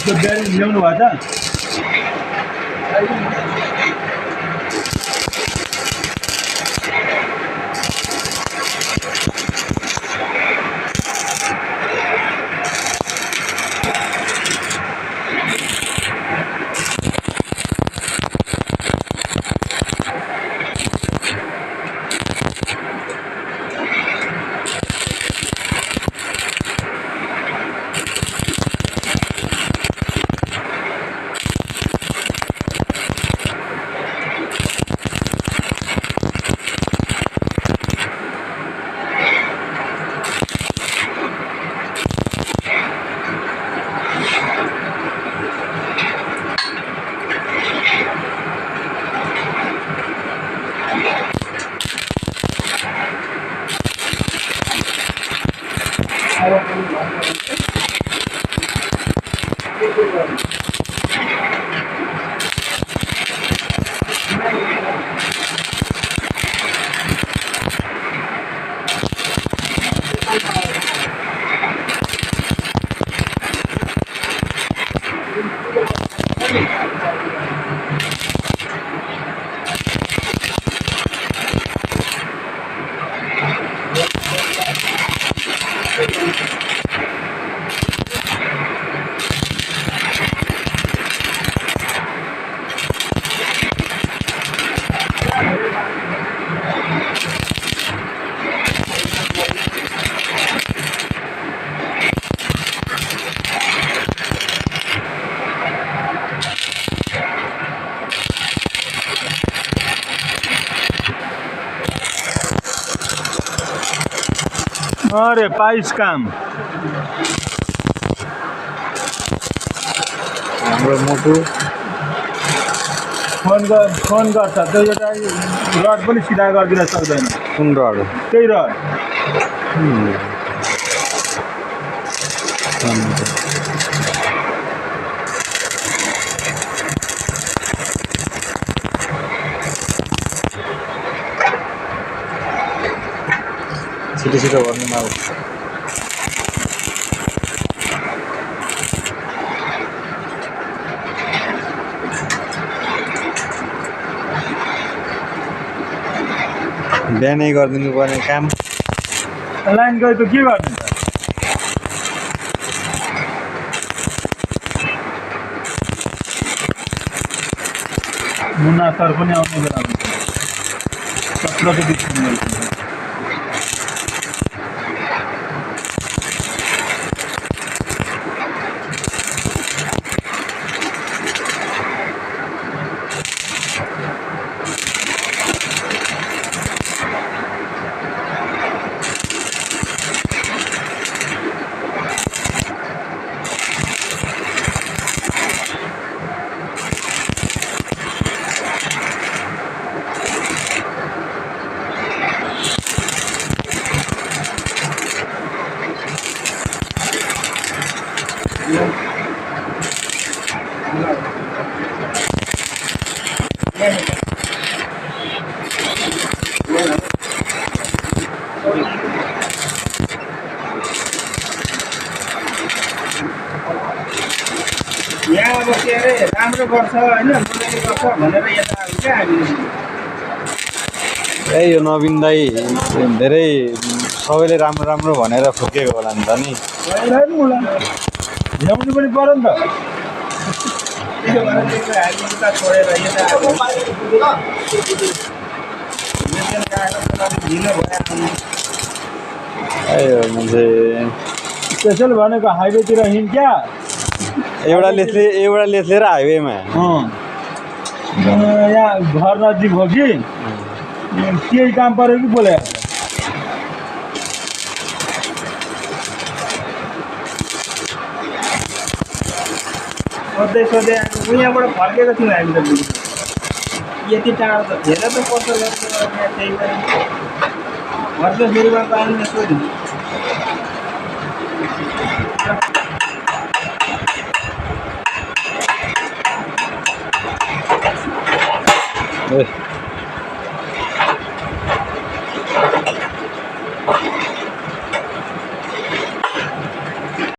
उसको ब्यारेन्स ल्याउनु भयो त अरे पाइस काम हाम्रो मोटु फोन गर्छ त्यो एउटा रड पनि सिधा गरिदिन सक्दैन कुन रड त्यही रड छिटो छिटो गर्नुमा बिहानै गरिदिनु पर्ने काम लाइन गयो त के गर्ने त मुन्ना सर पनि आउने बेला हुन्छ 17 डिसेम्बर यहाँ अब के अरे राम्रो गर्छ हैन मलाई गर्छ भनेर यता आयो क्या हामी ए यो नवीन दाई धेरै सबैले राम्रो राम्रो भनेर फुकेको होला नि त नि ल्याउनु पनि पर्यो नि त त्यो भनेर चाहिँ हामी उता छोडेर यता ढिलो भयो यो मान्छे स्पेसल भनेको हाइवेतिर हिँड क्या एउटा लेथले र हाइवेमा यहाँ घर नजिक हो कि केही काम पर्यो कि बोले सोध्दै उहाँबाट फर्केको थियौँ हामी त यति टाढो त धेरै त पर्छ त्यही घरको सुरुमा पानी सोध्यो